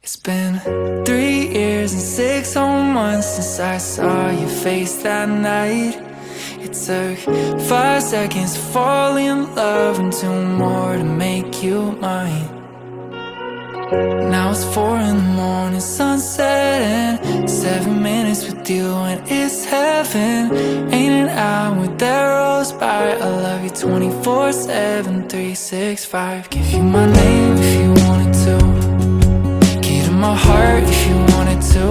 It's been 3 years and 6 whole months since I saw your face that night. It took 5 seconds to fall in love and 2 more to make you mine. Now it's 4 in the morning, sunset, and 7 minutes with you and it's heaven. Ain't an hour that rolls by. I love you 24/7, 365. Give you my name if you wanted to. Key to my heart if you wanted to.